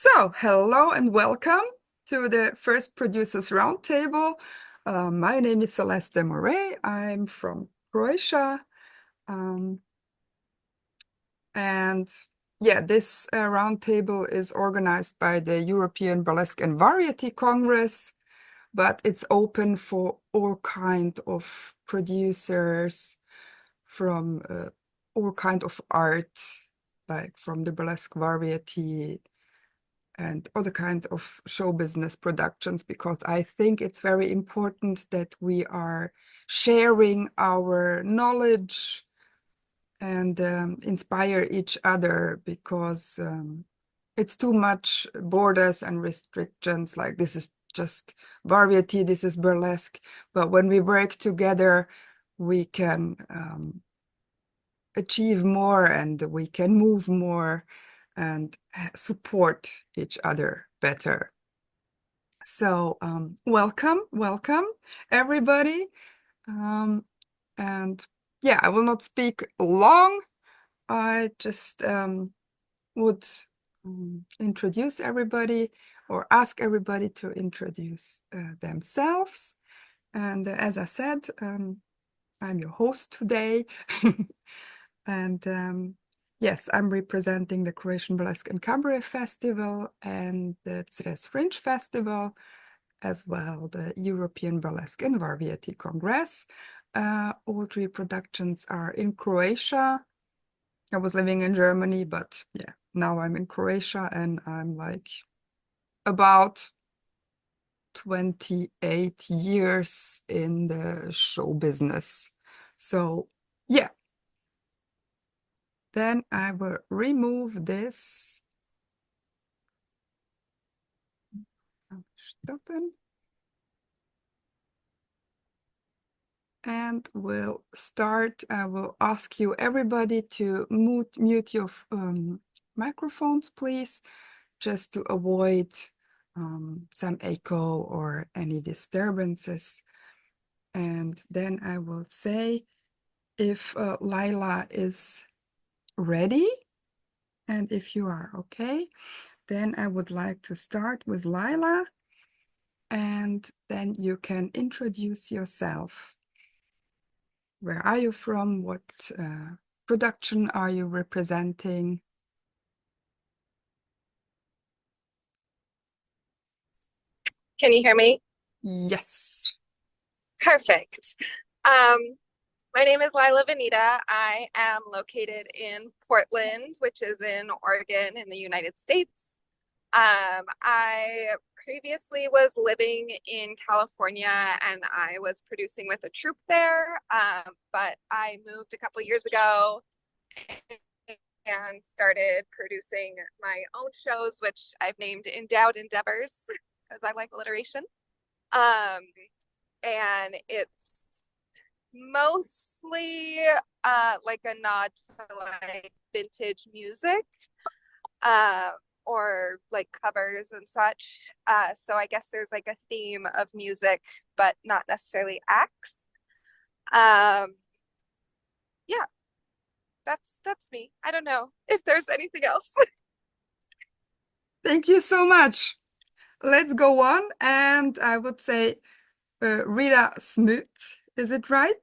So, hello and welcome to the first Producers Roundtable. My name is Celeste Moriae. I'm from Croatia. Um, and yeah, this roundtable is organized by the European Burlesque and Variety Congress, but it's open for all kind of producers from all kind of art, like from the burlesque variety and other kind of show business productions, because I think it's very important that we are sharing our knowledge and inspire each other, because it's too much borders and restrictions, like this is just variety, this is burlesque. But when we work together, we can achieve more and we can move more and support each other better. So welcome everybody. And yeah, I will not speak long. I just would introduce everybody or ask everybody to introduce themselves. And as I said, I'm your host today. And yes, I'm representing the Croatian Burlesque and Cabaret Festival and the Cres Fringe Festival, as well the European Burlesque and Variety Congress. All three productions are in Croatia. I was living in Germany, but yeah, now I'm in Croatia and I'm like about 28 years in the show business. So yeah, then I will remove this. Stoppen. And we'll start. I will ask you everybody to mute your microphones, please, just to avoid some echo or any disturbances. And then I will say if Lila is ready and if you are okay, then I would like to start with Lila, and then you can introduce yourself. Where are you from? What production are you representing? Can you hear me? Yes. Perfect. Um, my name is Lila Vanita. I am located in Portland, which is in Oregon in the United States. I previously was living in California and I was producing with a troupe there, but I moved a couple years ago and started producing my own shows, which I've named Endowed Endeavors because I like alliteration. Um, and it's mostly like a nod to like vintage music uh, or like covers and such. So I guess there's like a theme of music, but not necessarily acts. Um, yeah, that's me. I don't know if there's anything else. Thank you so much. Let's go on. And I would say Rita Smut. Is it right?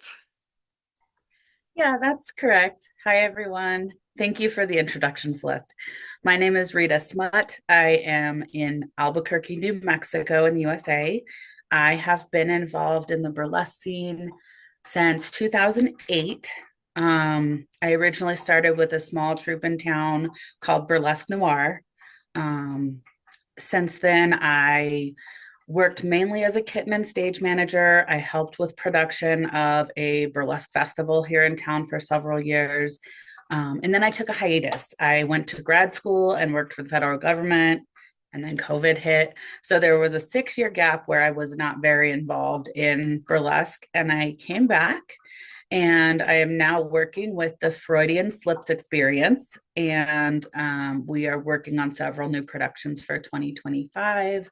Yeah, that's correct. Hi, everyone. Thank you for the introduction, Celeste. My name is Rita Smut. I am in Albuquerque, New Mexico, in the USA. I have been involved in the burlesque scene since 2008. I originally started with a small troupe in town called Burlesque Noir. Um, since then, I worked mainly as a kitten and stage manager. I helped with production of a burlesque festival here in town for several years. And then I took a hiatus. I went to grad school and worked for the federal government, and then COVID hit. So there was a 6 year gap where I was not very involved in burlesque. And I came back and I am now working with the Freudian Slips Experience. And we are working on several new productions for 2025.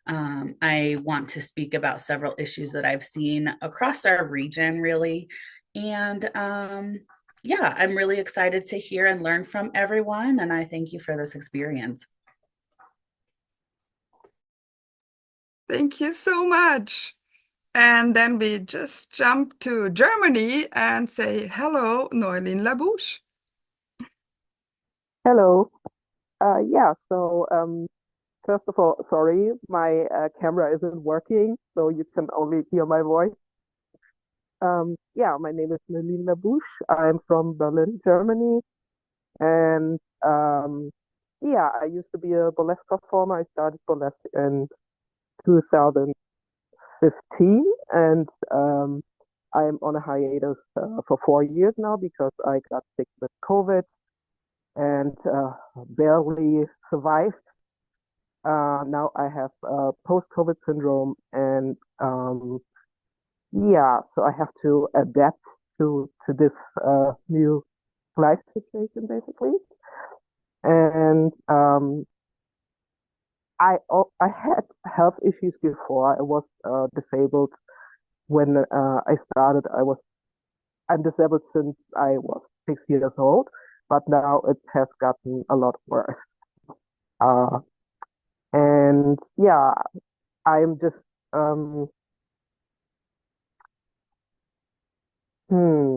I want to speak about several issues that I've seen across our region, really. And yeah, I'm really excited to hear and learn from everyone. And I thank you for this experience. Thank you so much. And then we just jump to Germany and say hello, Noéline la Bouche. Hello. First of all, sorry, my camera isn't working, so you can only hear my voice. My name is Noéline la Bouche. I'm from Berlin, Germany, and I used to be a burlesque performer. I started burlesque in 2015, and I'm on a hiatus for 4 years now because I got sick with COVID and barely survived. Now I have post-COVID syndrome, and so I have to adapt to this new life situation basically. And I had health issues before. I was disabled when I started. I'm disabled since I was 6 years old, but now it has gotten a lot worse. I'm just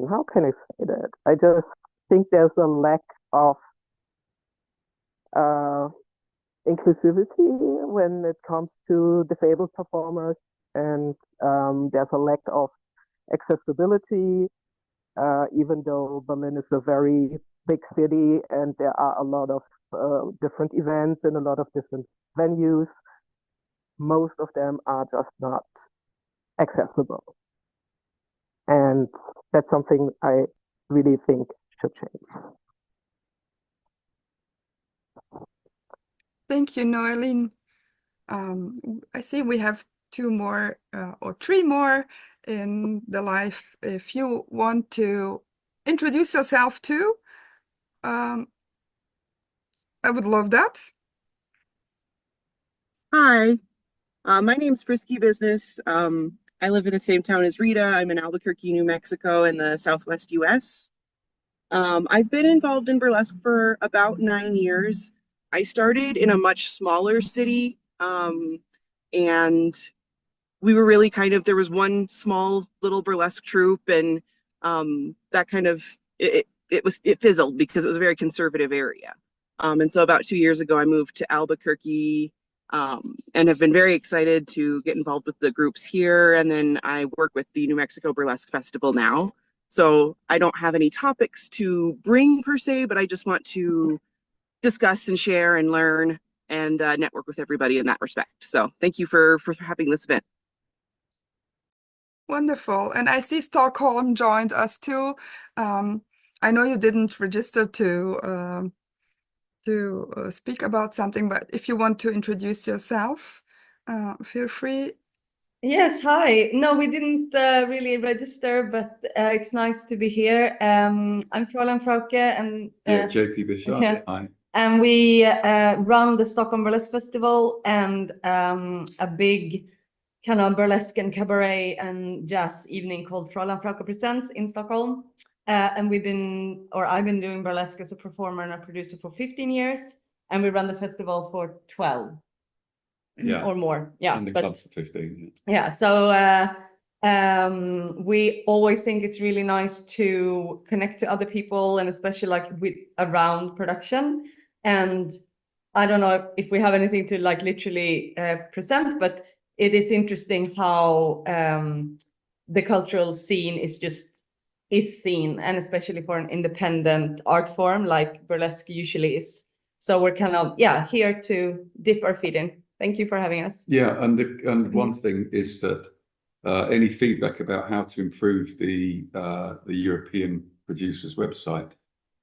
how can I say that? I just think there's a lack of inclusivity when it comes to disabled performers, and there's a lack of accessibility, even though Berlin is a very big city and there are a lot of different events and a lot of different venues. Most of them are just not accessible. And that's something I really think should change. Thank you, Noéline. I see we have 2 more or 3 more in the live. If you want to introduce yourself too, I would love that. Hi, my name's Frisky Business. I live in the same town as Rita. I'm in Albuquerque, New Mexico in the Southwest US. I've been involved in burlesque for about 9 years. I started in a much smaller city, and we were really there was one small little burlesque troupe, and that it fizzled because it was a very conservative area. And so about 2 years ago, I moved to Albuquerque, and have been very excited to get involved with the groups here. And then I work with the New Mexico Burlesque Festival now. So I don't have any topics to bring per se, but I just want to discuss and share and learn and network with everybody in that respect. So thank you for having this event. Wonderful. And I see Stockholm joined us too. I know you didn't register to speak about something, but if you want to introduce yourself, feel free. Yes, hi. No, we didn't really register, but it's nice to be here. I'm Freudian Frauke, and JP Bishop. yeah. Hi. And we run the Stockholm Burlesque Festival and a big kind of burlesque and cabaret and jazz evening called Freudian Frauke Presents in Stockholm. And I've been doing burlesque as a performer and a producer for 15 years, and we run the festival for 12. Yeah. Or more. Yeah. And the club's for 15. Yeah. So we always think it's really nice to connect to other people, and especially around production. And I don't know if we have anything to literally present, but it is interesting how the cultural scene is seen, and especially for an independent art form like burlesque usually is. So we're here to dip our feet in. Thank you for having us. Yeah, and one thing is that any feedback about how to improve the European producers website,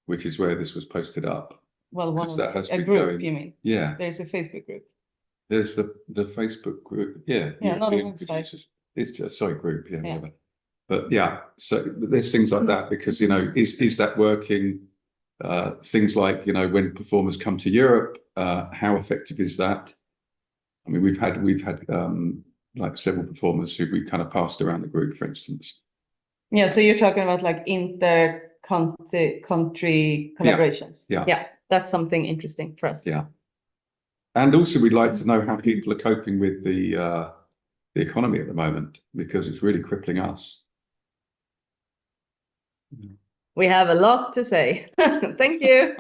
which is where this was posted up. Well, that has a been group, going, you mean? Yeah. There's a Facebook group. There's the Facebook group. Yeah. Yeah, not a European website. Producers. It's just group. Yeah. Yeah. Whatever. But yeah, so there's things like that because is that working? Things like when performers come to Europe, how effective is that? I mean, we've had several performers who we kind of passed around the group, for instance. Yeah, so you're talking about inter-country collaborations. Yeah, that's something interesting for us. Yeah, and also we'd like to know how people are coping with the the economy at the moment, because it's really crippling us. We have a lot to say. Thank you.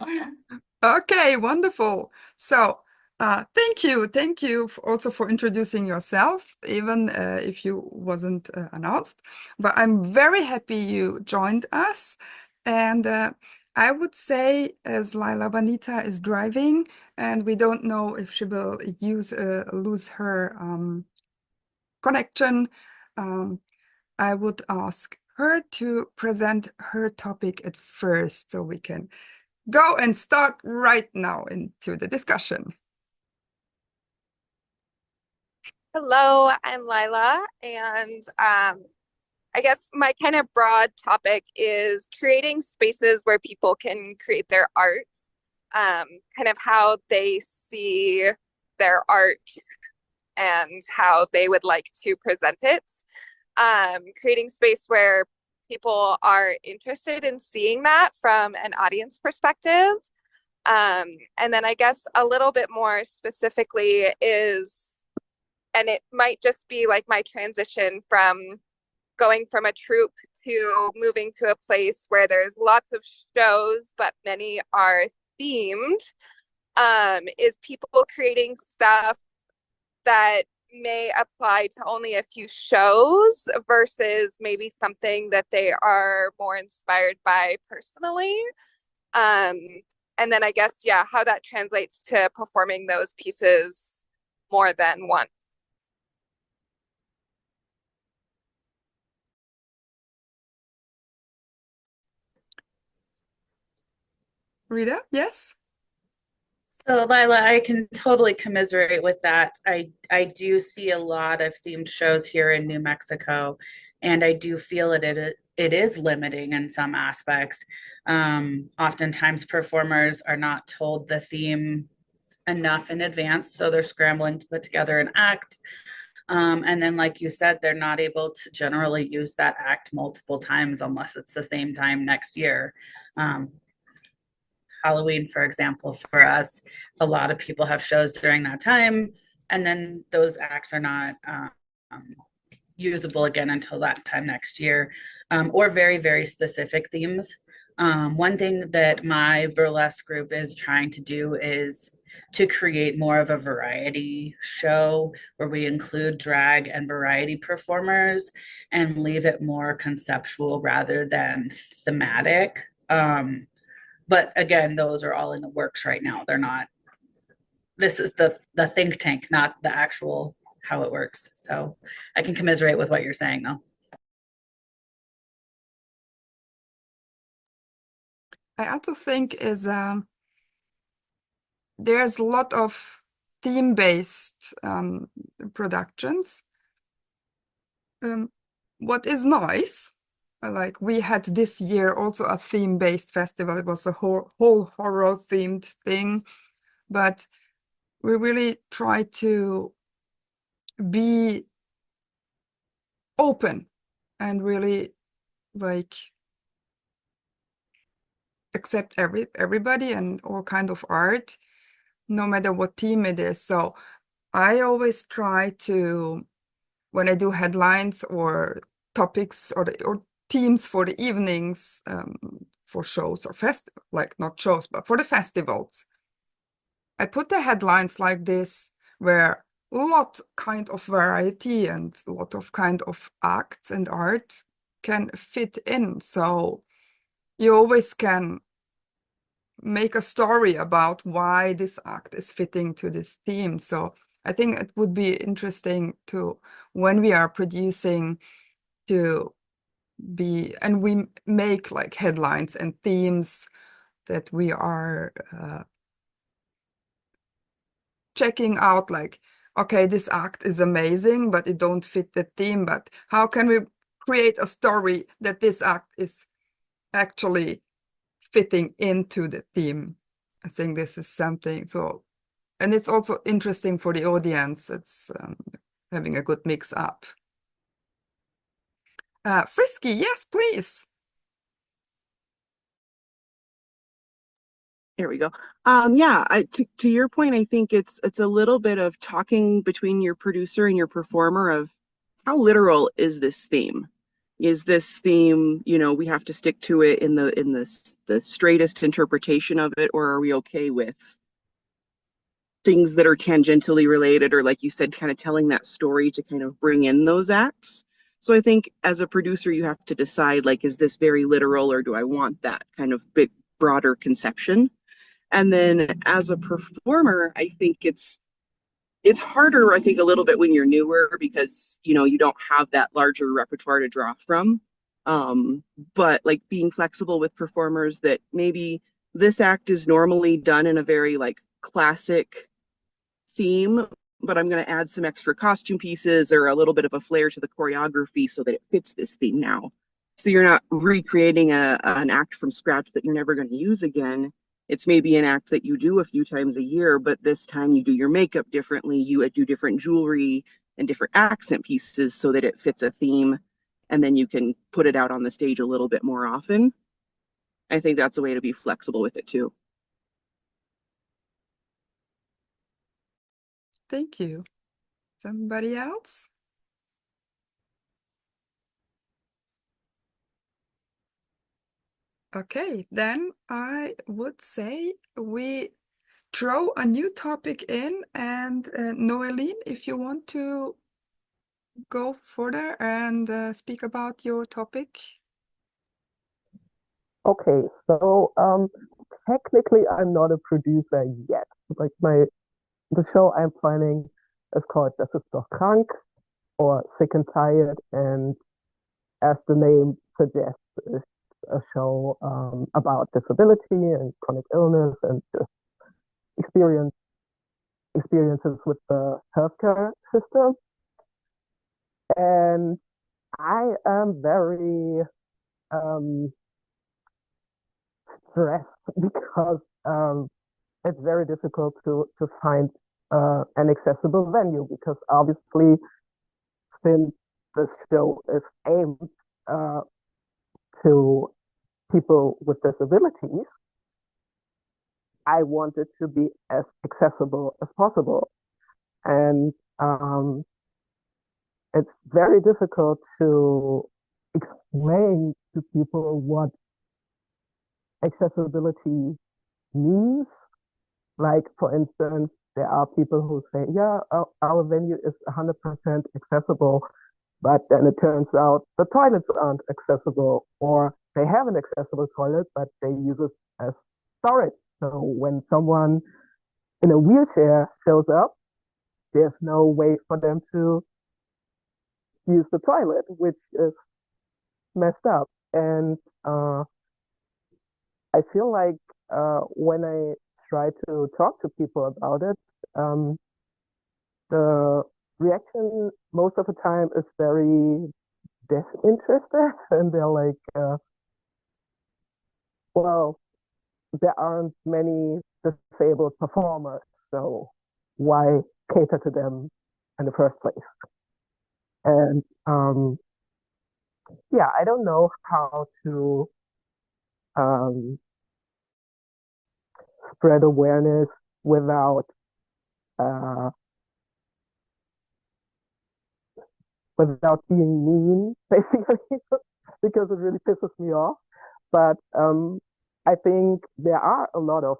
Okay, wonderful. So, thank you. Thank you also for introducing yourself, even if you wasn't announced. But I'm very happy you joined us. And I would say, as Lila Vanita is driving, and we don't know if she will lose her connection, I would ask her to present her topic at first, so we can go and start right now into the discussion. Hello, I'm Lila, and I guess my kind of broad topic is creating spaces where people can create their art, kind of how they see their art and how they would like to present it. Creating space where people are interested in seeing that from an audience perspective. And then I guess a little bit more specifically is, and it might just be like my transition from going from a troupe to moving to a place where there's lots of shows, but many are themed, is people creating stuff that may apply to only a few shows versus maybe something that they are more inspired by personally. And then I guess, yeah, how that translates to performing those pieces more than once. Rita, yes? So Lila, I can totally commiserate with that. I do see a lot of themed shows here in New Mexico, and I do feel it is limiting in some aspects. Oftentimes performers are not told the theme enough in advance, so they're scrambling to put together an act. And then, like you said, they're not able to generally use that act multiple times unless it's the same time next year. Halloween, for example, for us, a lot of people have shows during that time, and then those acts are not usable again until that time next year, or very, very specific themes. One thing that my burlesque group is trying to do is to create more of a variety show where we include drag and variety performers and leave it more conceptual rather than thematic. But again, those are all in the works right now. They're not, this is the think tank, not the actual how it works. So I can commiserate with what you're saying though. I also think there's a lot of theme-based productions. What is nice, like we had this year also a theme-based festival. It was a whole horror-themed thing, but we really try to be open and really like accept everybody and all kind of art, no matter what theme it is. So I always try to, when I do headlines or topics or themes for the evenings, for shows or like not shows, but for the festivals, I put the headlines like this, where a lot kind of variety and a lot of kind of acts and art can fit in. So you always can make a story about why this act is fitting to this theme. So I think it would be interesting to, when we are producing, to be, and we make like headlines and themes that we are checking out, like, okay, this act is amazing, but it don't fit the theme, but how can we create a story that this act is actually fitting into the theme? I think this is something, so, and it's also interesting for the audience. It's having a good mix up. Frisky, yes, please. Here we go. Yeah, to your point, I think it's a little bit of talking between your producer and your performer of how literal is this theme? Is this theme, you know, we have to stick to it in the straightest interpretation of it, or are we okay with things that are tangentially related, or like you said, kind of telling that story to kind of bring in those acts? So I think as a producer, you have to decide, like, is this very literal, or do I want that kind of big, broader conception? And then as a performer, I think it's harder, I think, a little bit when you're newer because, you know, you don't have that larger repertoire to draw from. But like being flexible with performers that maybe this act is normally done in a very like classic theme, but I'm going to add some extra costume pieces or a little bit of a flair to the choreography so that it fits this theme now. So you're not recreating an act from scratch that you're never going to use again. It's maybe an act that you do a few times a year, but this time you do your makeup differently, you do different jewelry and different accent pieces so that it fits a theme, and then you can put it out on the stage a little bit more often. I think that's a way to be flexible with it too. Thank you. Somebody else? Okay, then I would say we throw a new topic in, and Noéline, if you want to go further and speak about your topic. Okay, so technically I'm not a producer yet. Like the show I'm planning is called Das ist doch krank, or Sick and Tired, and as the name suggests, it's a show about disability and chronic illness and just experiences with the healthcare system. And I am very stressed because it's very difficult to find an accessible venue, because obviously, since the show is aimed to people with disabilities, I want it to be as accessible as possible. And it's very difficult to explain to people what accessibility means. Like, for instance, there are people who say, yeah, our venue is 100% accessible, but then it turns out the toilets aren't accessible, or they have an accessible toilet, but they use it as storage. So when someone in a wheelchair shows up, there's no way for them to use the toilet, which is messed up. And I feel like when I try to talk to people about it, the reaction most of the time is very disinterested, and they're like, well, there aren't many disabled performers, so why cater to them in the first place? And yeah, I don't know how to spread awareness without being mean, basically, because it really pisses me off. But I think there are a lot of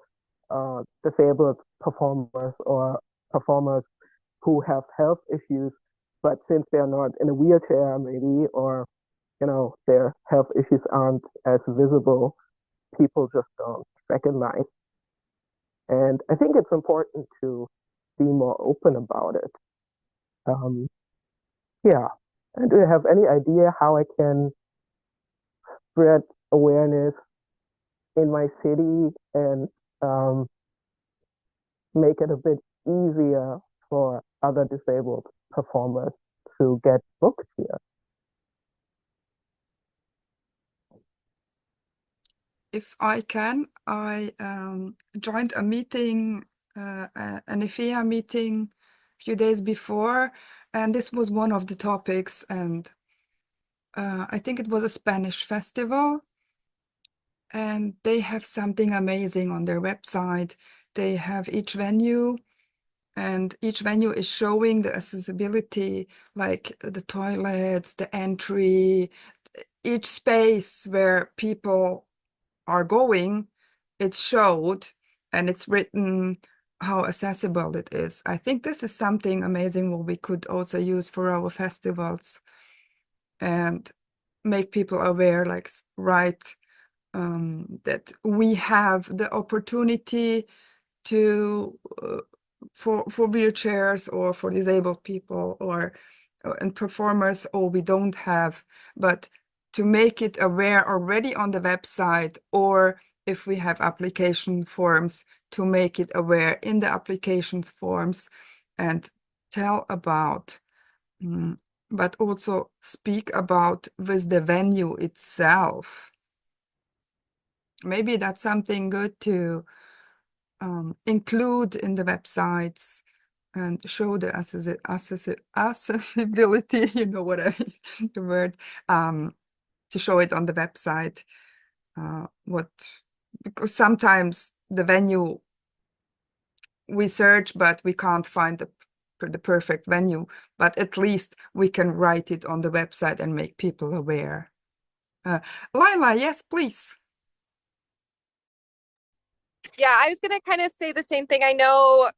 disabled performers or performers who have health issues, but since they're not in a wheelchair, maybe, or you know, their health issues aren't as visible, people just don't recognize. And I think it's important to be more open about it. Yeah. And do you have any idea how I can spread awareness in my city and make it a bit easier for other disabled performers to get booked here? If I can, I joined a meeting, an IFEA meeting a few days before, and this was one of the topics, and I think it was a Spanish festival, and they have something amazing on their website. They have each venue And each venue is showing the accessibility, like the toilets, the entry, each space where people are going, it's showed and it's written how accessible it is. I think this is something amazing what we could also use for our festivals and make people aware, like, right, that we have the opportunity to for wheelchairs or for disabled people or and performers, or we don't have, but to make it aware already on the website, or if we have application forms, to make it aware in the applications forms and tell about, but also speak about with the venue itself. Maybe that's something good to include in the websites and show the accessibility, you know what I mean, the word, to show it on the website. Because sometimes the venue we search, but we can't find the perfect venue, but at least we can write it on the website and make people aware. Lila, yes, please. Yeah, I was gonna kind of say the same thing. I know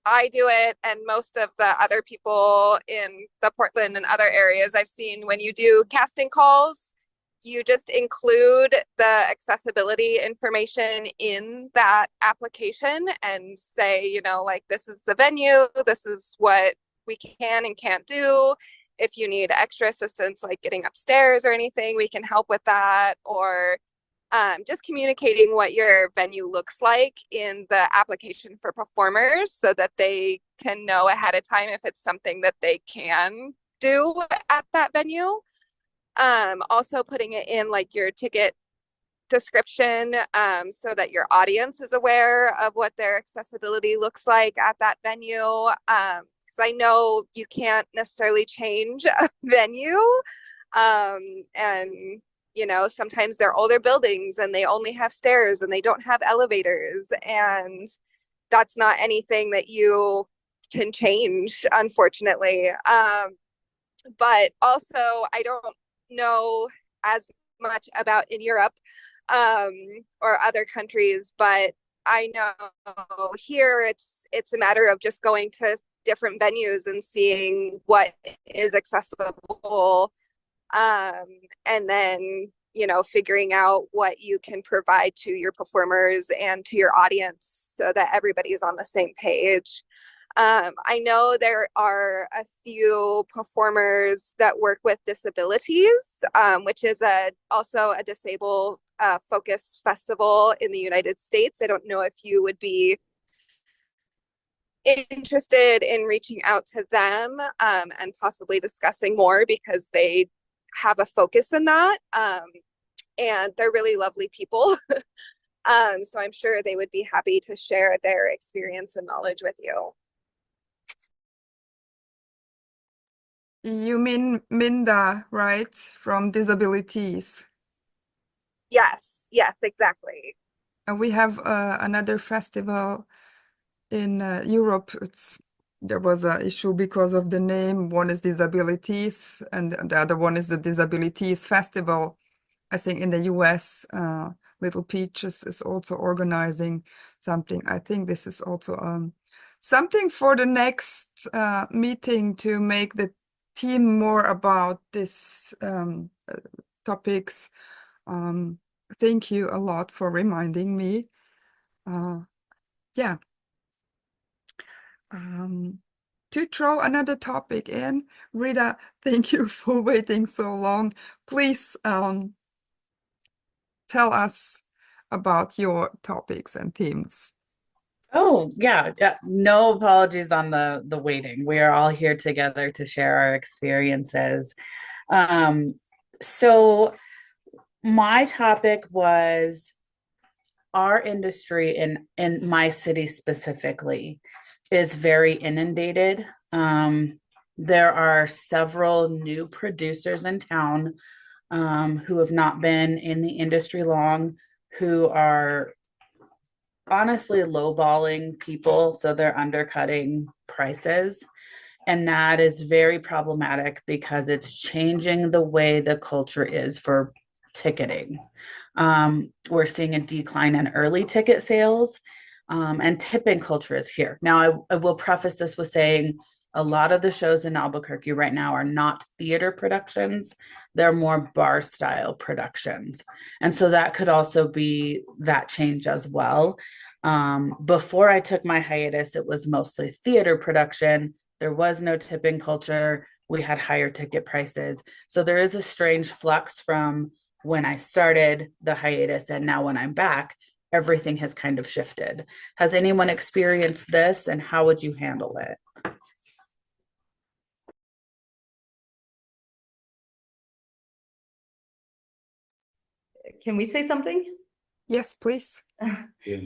I do it, and most of the other people in the Portland and other areas I've seen, when you do casting calls, you just include the accessibility information in that application and say, you know, like, this is the venue, this is what we can and can't do. If you need extra assistance, like getting upstairs or anything, we can help with that. Or just communicating what your venue looks like in the application for performers so that they can know ahead of time if it's something that they can do at that venue. Also putting it in like your ticket description so that your audience is aware of what their accessibility looks like at that venue. Because I know you can't necessarily change a venue. And you know, sometimes they're older buildings and they only have stairs and they don't have elevators, and that's not anything that you can change, unfortunately. But also, I don't know as much about in Europe or other countries, but I know here it's a matter of just going to different venues and seeing what is accessible, and then, you know, figuring out what you can provide to your performers and to your audience so that everybody is on the same page. I know there are a few performers that work with disabilities, which is also a disabled focused festival in the United States. I don't know if you would be interested in reaching out to them and possibly discussing more, because they have a focus in that, and they're really lovely people. So I'm sure they would be happy to share their experience and knowledge with you. You mean Minda, right? From Disabilities. Yes, exactly. And we have another festival in Europe. There was an issue because of the name. One is Disabilities, and the other one is the Disabilities Festival. I think in the US, Little Peaches is also organizing something. I think this is also something for the next meeting, to make the team more about this topics. Thank you a lot for reminding me. Yeah. To throw another topic in, Rita, thank you for waiting so long. Please tell us about your topics and themes. Oh, yeah. No apologies on the waiting. We are all here together to share our experiences. So my topic was our industry in my city specifically is very inundated. There are several new producers in town who have not been in the industry long, who are honestly lowballing people, so they're undercutting prices. And that is very problematic because it's changing the way the culture is for ticketing. We're seeing a decline in early ticket sales, and tipping culture is here. Now, I will preface this with saying a lot of the shows in Albuquerque right now are not theater productions. They're more bar style productions. And so that could also be that change as well. Before I took my hiatus, it was mostly theater production. There was no tipping culture. We had higher ticket prices. So there is a strange flux from when I started the hiatus and now when I'm back, everything has kind of shifted. Has anyone experienced this, and how would you handle it? Can we say something? Yes, please. Yeah.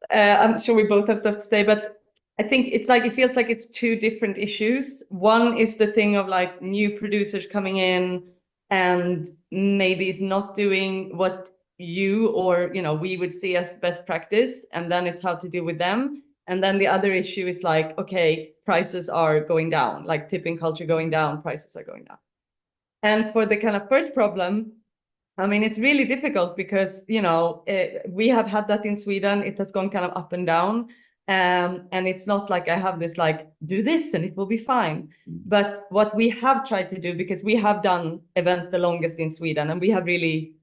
I'm sure we both have stuff to say, but I think it's like, it feels like it's two different issues. One is the thing of like new producers coming in and maybe is not doing what you or, you know, we would see as best practice, and then it's how to deal with them. And then the other issue is like, okay, prices are going down, like tipping culture going down, prices are going down. And for the kind of first problem, I mean, it's really difficult because, you know, we have had that in Sweden. It has gone kind of up and down. And it's not like I have this like, do this and it will be fine. But what we have tried to do, because we have done events the longest in Sweden, and we have really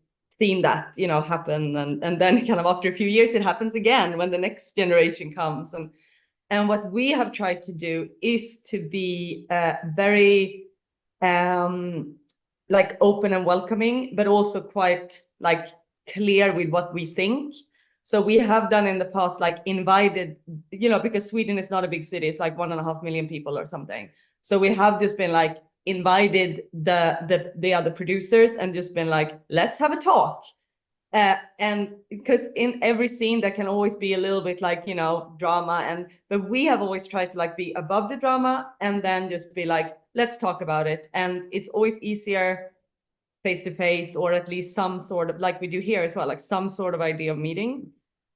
seen that, you know, happen. And then kind of after a few years, it happens again when the next generation comes. And what we have tried to do is to be very like open and welcoming, but also quite like clear with what we think. So we have done in the past, like invited, you know, because Sweden is not a big city, it's like 1.5 million people or something. So we have just been like invited the other producers and just been like, let's have a talk. And because in every scene there can always be a little bit like, you know, drama, but we have always tried to like be above the drama and then just be like, let's talk about it. And it's always easier face to face, or at least some sort of, like we do here as well, like some sort of idea of meeting.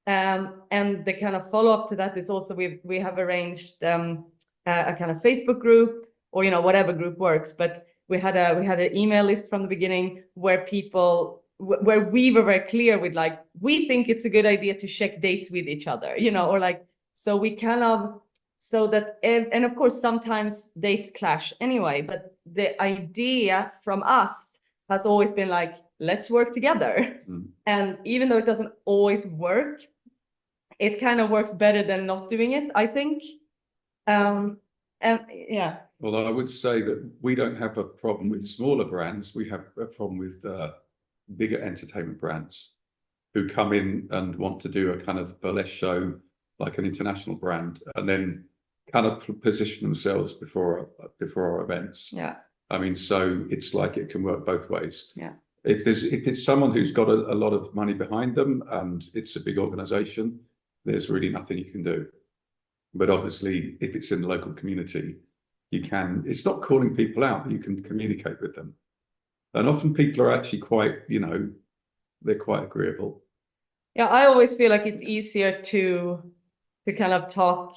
And the kind of follow up to that is also we have arranged a kind of Facebook group, or, you know, whatever group works. But we had an email list from the beginning where we were very clear with like, we think it's a good idea to check dates with each other, you know, or like, so we kind of, so that, and of course, sometimes dates clash anyway, but the idea from us has always been like, let's work together. And even though it doesn't always work, it kind of works better than not doing it, I think. And yeah. Well, I would say that we don't have a problem with smaller brands. We have a problem with bigger entertainment brands who come in and want to do a kind of burlesque show like an international brand, and then kind of position themselves before our events. Yeah. I mean, so it's like it can work both ways. Yeah. If it's someone who's got a lot of money behind them and it's a big organization, there's really nothing you can do. But obviously, if it's in the local community, it's not calling people out, but you can communicate with them. And often people are actually quite, you know, they're quite agreeable. Yeah, I always feel like it's easier to kind of talk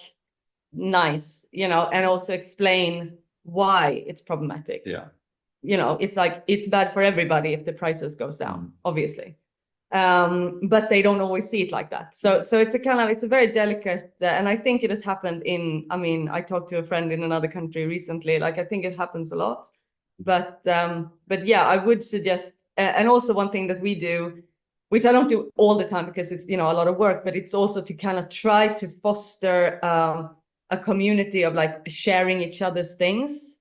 nice, you know, and also explain why it's problematic. Yeah. You know, it's like, it's bad for everybody if the prices goes down, obviously. But they don't always see it like that. So it's it's a very delicate, and I think it has happened I mean, I talked to a friend in another country recently, like I think it happens a lot. But yeah, I would suggest, and also one thing that we do, which I don't do all the time because it's, you know, a lot of work, but it's also to kind of try to foster a community of like sharing each other's things.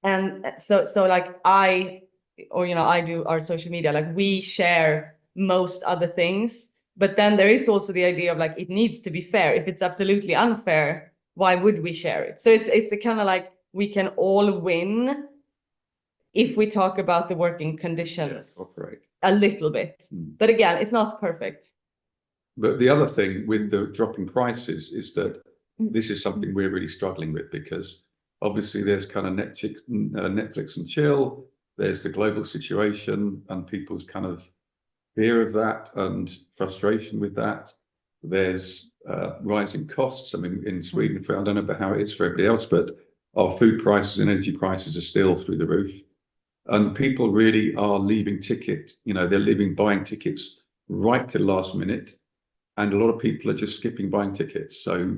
And so like I do our social media, like we share most other things, but then there is also the idea of like, it needs to be fair. If it's absolutely unfair, why would we share it? So it's a kind of like, we can all win if we talk about the working conditions a little bit. But again, it's not perfect. But the other thing with the dropping prices is that this is something we're really struggling with, because obviously there's kind of Netflix and chill, there's the global situation and people's kind of fear of that and frustration with that. there's rising costs. I mean, in Sweden, I don't know about how it is for everybody else, but our food prices and energy prices are still through the roof. And people really are leaving they're buying tickets right to the last minute. And a lot of people are just skipping buying tickets. So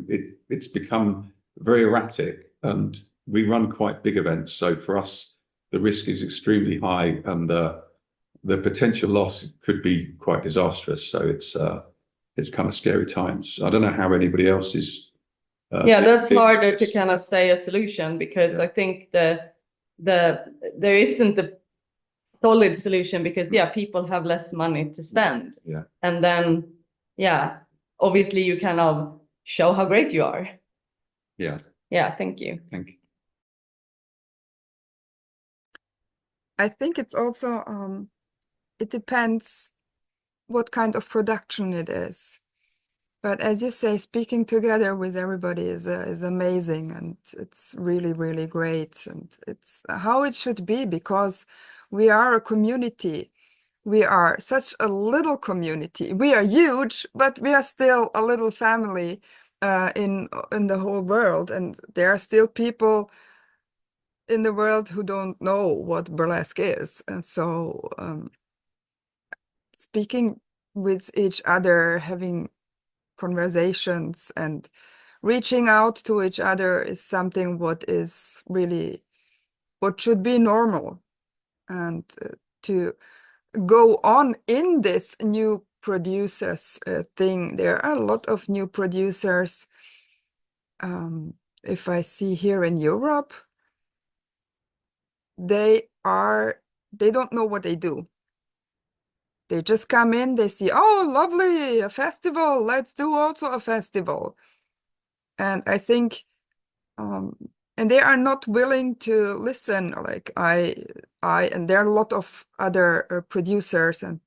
it's become very erratic, and we run quite big events. So for us, the risk is extremely high, and the potential loss could be quite disastrous. So it's kind of scary times. I don't know how anybody else is. Yeah, that's harder to kind of say a solution, because I think there isn't a solid solution, because people have less money to spend. Yeah. And then obviously you kind of show how great you are. Yeah. Yeah, thank you. Thank you. I think it's also it depends what kind of production it is. But as you say, speaking together with everybody is amazing, and it's really, really great. And it's how it should be, because we are a community. We are such a little community. We are huge, but we are still a little family in the whole world. And there are still people in the world who don't know what burlesque is. And so speaking with each other, having conversations and reaching out to each other is something what should be normal. And to go on in this new producers thing, there are a lot of new producers. If I see here in Europe, they don't know what they do. They just come in, they see, oh, lovely, a festival, let's do also a festival. And I think, and they are not willing to listen. Like and there are a lot of other producers and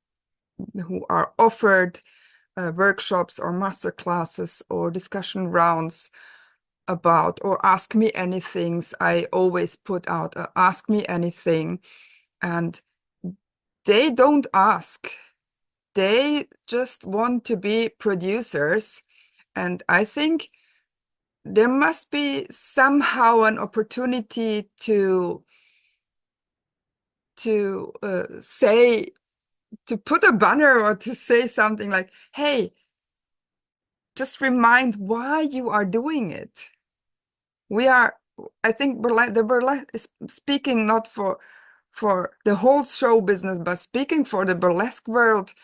who are offered workshops or master classes or discussion rounds about, or ask me anything. I always put out ask me anything, and they don't ask. They just want to be producers. And I think there must be somehow an opportunity to put a banner or to say something like, hey, just remind why you are doing it. I think the burlesque is speaking not for the whole show business, but speaking for the burlesque world.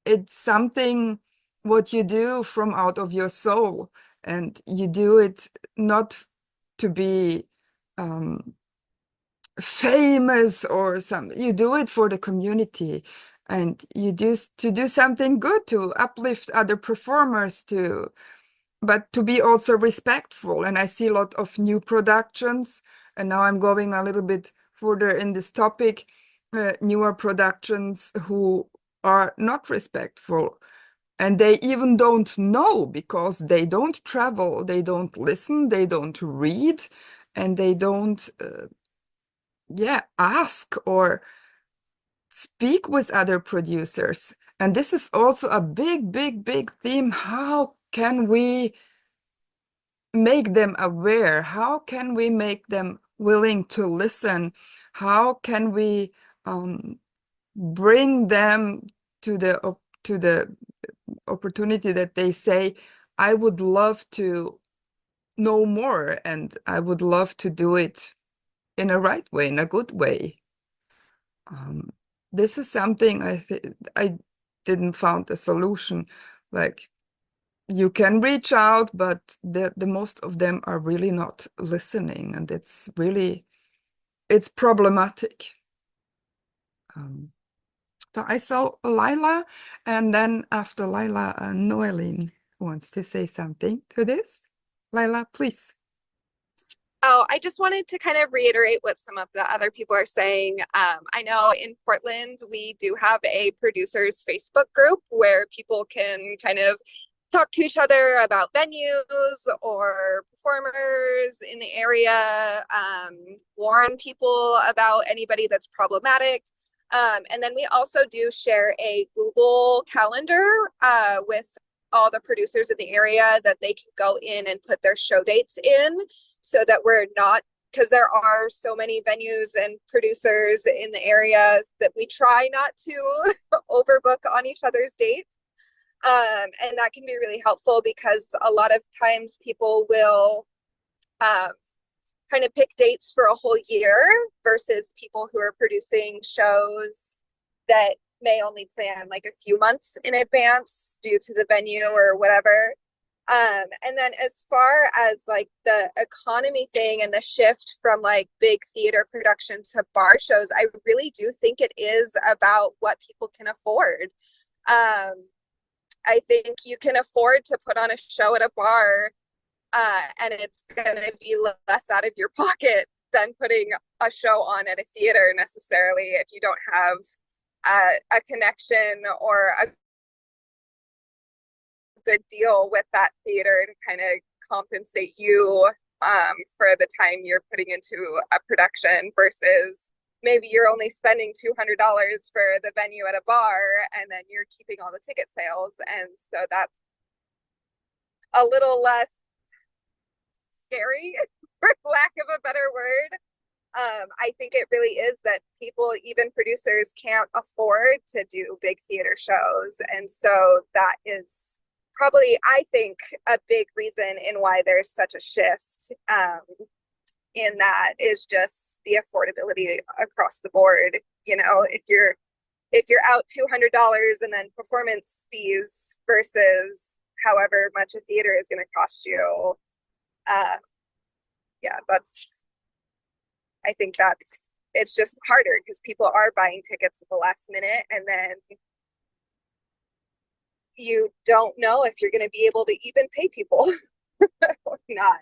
It's something what you do from out of your soul, and you do it not to be famous or you do it for the community, and you do something good to uplift other performers but to be also respectful. And I see a lot of new productions, and now I'm going a little bit further in this topic, newer productions who are not respectful, and they even don't know, because they don't travel, they don't listen, they don't read, and they don't ask or speak with other producers. And this is also a big, big, big theme. How can we make them aware? How can we make them willing to listen? How can we bring them to the opportunity that they say, I would love to know more, and I would love to do it in a right way, in a good way. This is something I didn't found a solution. Like, you can reach out, but the most of them are really not listening, and it's problematic. So I saw Lila, and then after Lila, Noéline wants to say something to this. Lila, please. Oh, I just wanted to kind of reiterate what some of the other people are saying. I know in Portland, we do have a producers Facebook group where people can kind of talk to each other about venues or performers in the area, warn people about anybody that's problematic. And then we also do share a Google Calendar with all the producers in the area that they can go in and put their show dates in, so that we're not, because there are so many venues and producers in the area that we try not to overbook on each other's dates. And that can be really helpful because a lot of times people will kind of pick dates for a whole year versus people who are producing shows that may only plan like a few months in advance due to the venue or whatever. And then as far as like the economy thing and the shift from like big theater productions to bar shows, I really do think it is about what people can afford. I think you can afford to put on a show at a bar, and it's going to be less out of your pocket than putting a show on at a theater necessarily if you don't have a connection or a good deal with that theater to kind of compensate you for the time you're putting into a production, versus maybe you're only spending $200 for the venue at a bar and then you're keeping all the ticket sales. And so that's a little less scary, for lack of a better word. I think it really is that people, even producers, can't afford to do big theater shows. And so that is probably, I think, a big reason in why there's such a shift in that is just the affordability across the board. You know, if you're out $200 and then performance fees versus however much a theater is going to cost you, yeah, I think it's just harder because people are buying tickets at the last minute, and then you don't know if you're going to be able to even pay people or not.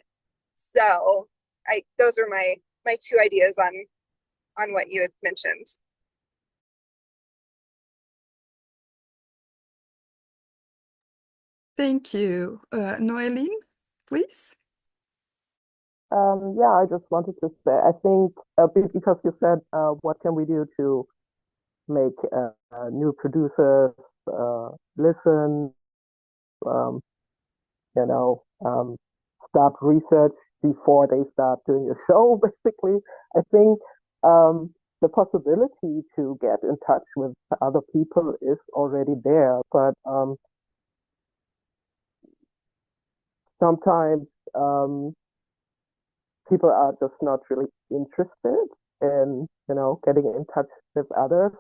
So those are my two ideas on what you had mentioned. Thank you. Noéline, please. Yeah, I just wanted to say, I think because you said, what can we do to make new producers listen, start research before they start doing a show, basically. I think the possibility to get in touch with other people is already there, but sometimes people are just not really interested in, getting in touch with others.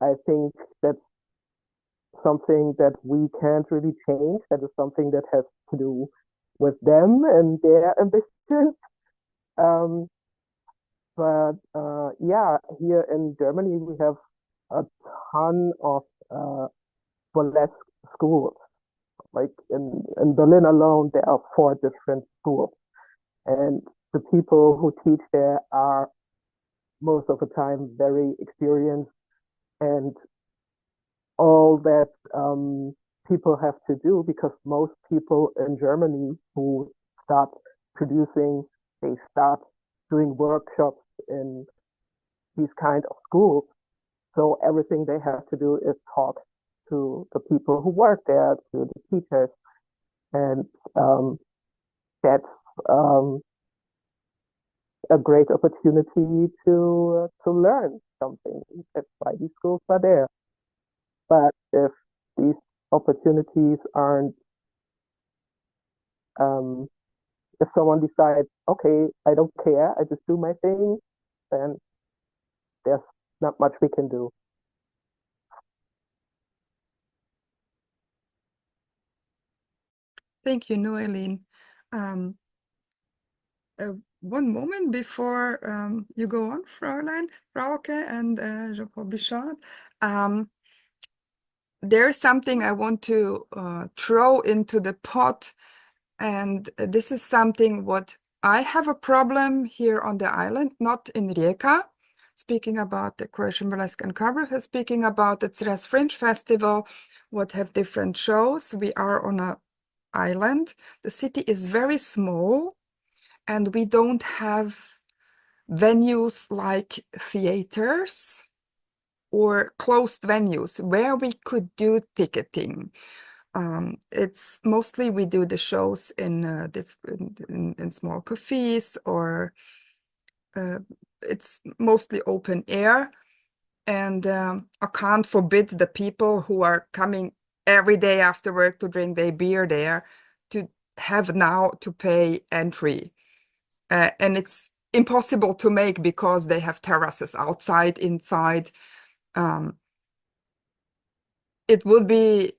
I think that's something that we can't really change. That is something that has to do with them and their ambitions. But yeah, here in Germany, we have a ton of burlesque schools. Like in Berlin alone, there are 4 different schools. And the people who teach there are most of the time very experienced, and all that people have to do, because most people in Germany who start producing, they start doing workshops in these kind of schools. So everything they have to do is talk to the people who work there, to the teachers, and that's a great opportunity to learn something. That's why these schools are there. But if these opportunities aren't, if someone decides, okay, I don't care, I just do my thing, then there's not much we can do. Thank you, Noéline. One moment before you go on, Frauke and Jean-Paul Bichard. There's something I want to throw into the pot, and this is something what I have a problem here on the island, not in Rijeka, speaking about the Croatian Burlesque and Cabaret, speaking about the Cres Fringe Festival, what have different shows. We are on an island. The city is very small, and we don't have venues like theaters or closed venues where we could do ticketing. It's mostly we do the shows in different in small cafes, or it's mostly open air. And I can't forbid the people who are coming every day after work to drink their beer there to have now to pay entry. And it's impossible to make because they have terraces outside, inside. It would be,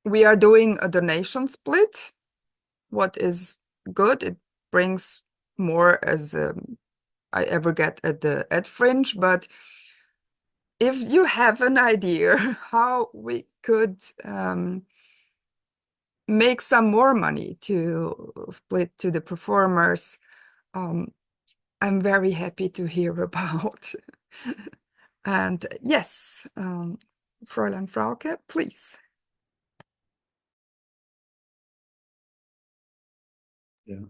we are doing a donation split, what is good. It brings more as I ever get at Fringe, but if you have an idea how we could make some more money to split to the performers, I'm very happy to hear about. And yes, Fräulein Frauke, please. Yeah.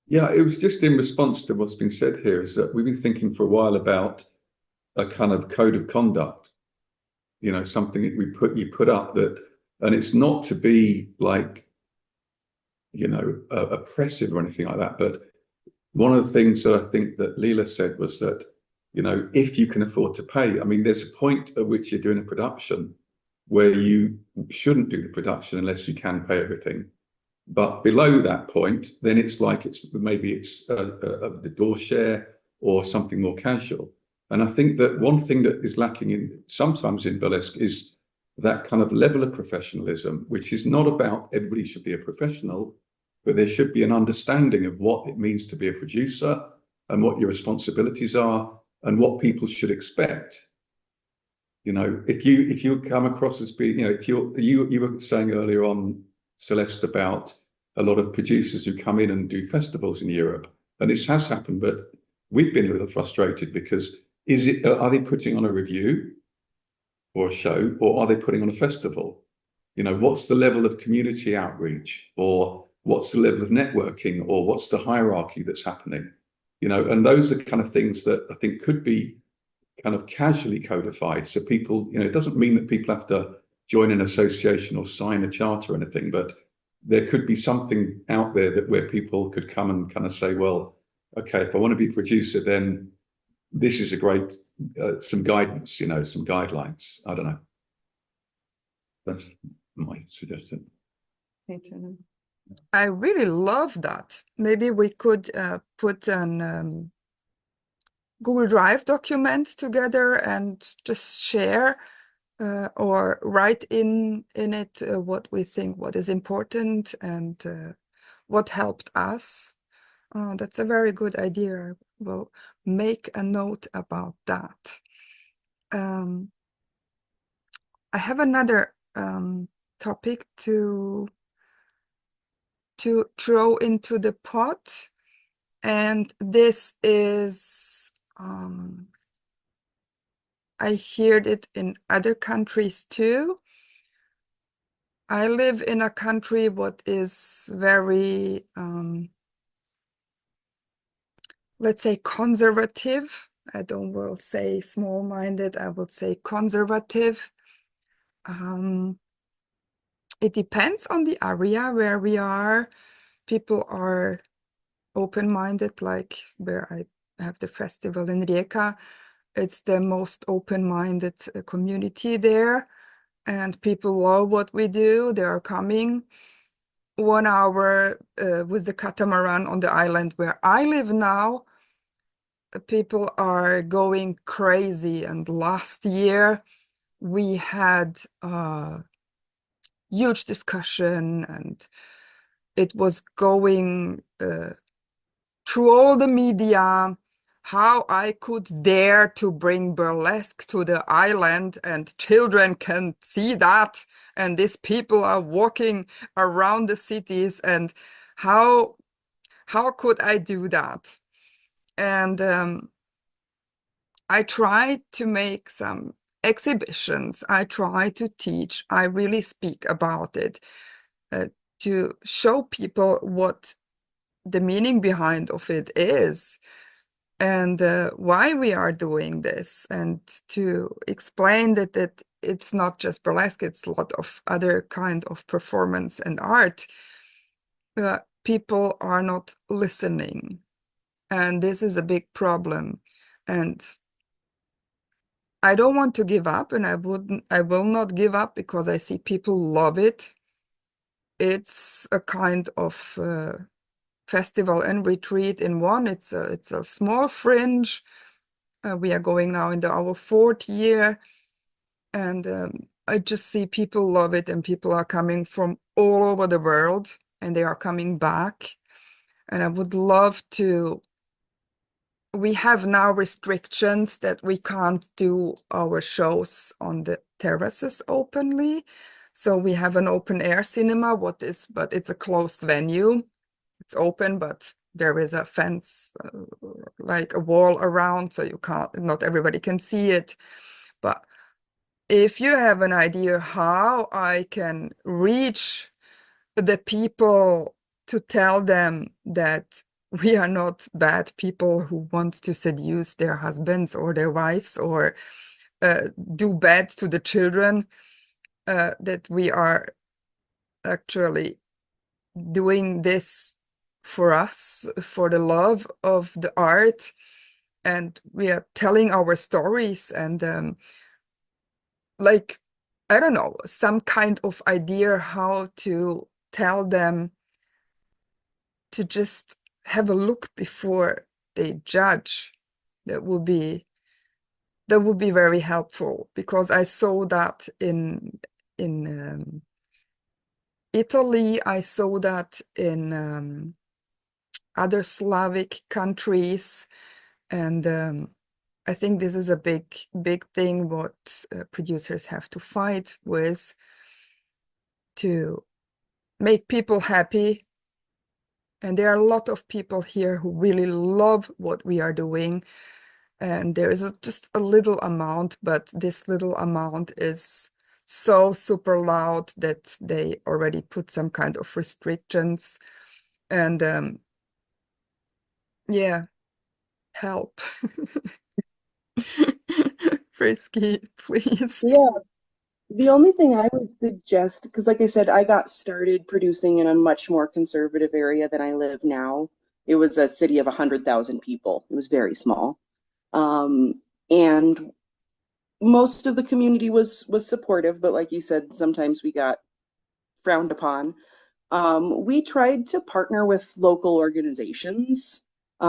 Yeah, it was just in response to what's been said here, is that we've been thinking for a while about a kind of code of conduct, you know, something that you put up that, and it's not to be like, you know, oppressive or anything like that. But one of the things that I think that Lila said was that, you know, if you can afford to pay, I mean, there's a point at which you're doing a production where you shouldn't do the production unless you can pay everything. But below that point, then it's like maybe it's the door share or something more casual. And I think that one thing that is lacking sometimes in burlesque is that kind of level of professionalism, which is not about everybody should be a professional, but there should be an understanding of what it means to be a producer and what your responsibilities are and what people should expect. You know, if you come across as being, you know, if you were saying earlier on, Celeste, about a lot of producers who come in and do festivals in Europe, and this has happened, but we've been a little frustrated because are they putting on a review or a show, or are they putting on a festival? You know, what's the level of community outreach, or what's the level of networking, or what's the hierarchy that's happening? You know, and those are kind of things that I think could be kind of casually codified. So people, you know, it doesn't mean that people have to join an association or sign a charter or anything, but there could be something out there that where people could come and kind of say, well, okay, if I want to be a producer, then this is a great, some guidance, you know, some guidelines. I don't know. That's my suggestion. I really love that. Maybe we could put an Google Drive document together and just share or write in it what we think, what is important, and what helped us. That's a very good idea. I will make a note about that. I have another topic to throw into the pot, and this is I heard it in other countries too. I live in a country what is very let's say conservative. I don't will say small-minded, I will say conservative. It depends on the area where we are. People are open-minded, like where I have the festival in Rijeka. It's the most open-minded community there, and people love what we do. They are coming 1 hour with the catamaran on the island where I live now. People are going crazy, and last year we had a huge discussion, and it was going through all the media how I could dare to bring burlesque to the island, and children can see that, and these people are walking around the cities, and how could I do that? And I tried to make some exhibitions. I try to teach. I really speak about it to show people what the meaning behind of it is. and why we are doing this, and to explain that it's not just burlesque, it's a lot of other kind of performance and art. People are not listening, and this is a big problem. And I don't want to give up, and I will not give up, because I see people love it. It's a kind of festival and retreat in one. It's a small fringe. We are going now into our 4th year, and I just see people love it, and people are coming from all over the world, and they are coming back. And I would love to. We have now restrictions that we can't do our shows on the terraces openly. So we have an open air cinema, but it's a closed venue. It's open, but there is a fence, like a wall around, so not everybody can see it. But if you have an idea how I can reach the people to tell them that we are not bad people who want to seduce their husbands or their wives, or do bad to the children, that we are actually doing this for us, for the love of the art, and we are telling our stories, and like, I don't know, some kind of idea how to tell them to just have a look before they judge. That would be very helpful, because I saw that in Italy. I saw that in other Slavic countries, and I think this is a big thing what producers have to fight with, to make people happy. And there are a lot of people here who really love what we are doing. And there is just a little amount, but this little amount is so super loud that they already put some kind of restrictions. And yeah, help. Frisky, please. Yeah. The only thing I would suggest, because like I said, I got started producing in a much more conservative area than I live now. It was a city of 100,000 people. It was very small. And most of the community was supportive, but like you said, sometimes we got frowned upon. We tried to partner with local organizations. We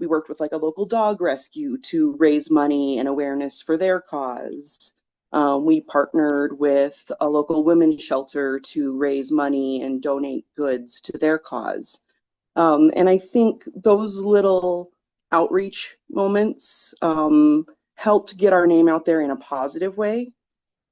worked with like a local dog rescue to raise money and awareness for their cause. We partnered with a local women's shelter to raise money and donate goods to their cause. And I think those little outreach moments helped get our name out there in a positive way.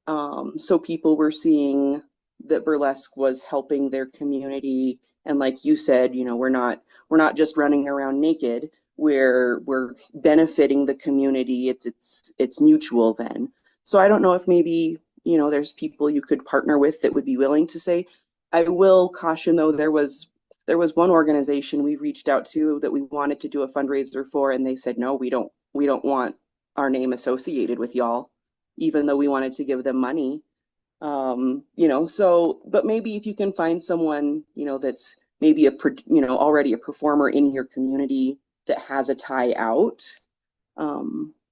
So people were seeing that burlesque was helping their community. And like you said, we're not just running around naked. We're benefiting the community. It's mutual then. So I don't know if maybe, there's people you could partner with that would be willing to say. I will caution though, there was one organization we reached out to that we wanted to do a fundraiser for, and they said, no, we don't want our name associated with y'all, even though we wanted to give them money. But maybe if you can find someone, that's maybe already a performer in your community that has a tie out.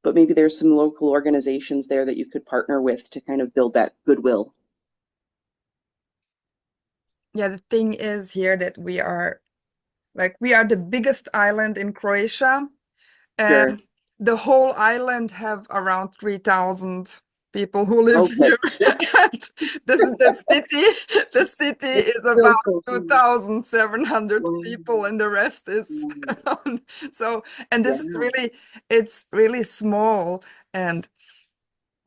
But maybe there's some local organizations there that you could partner with to kind of build that goodwill. Yeah, the thing is here that we are the biggest island in Croatia, and Sure. the whole island have around 3,000 people who live here. And the city is about 2,700 people, and the rest is so, and this is it's really small,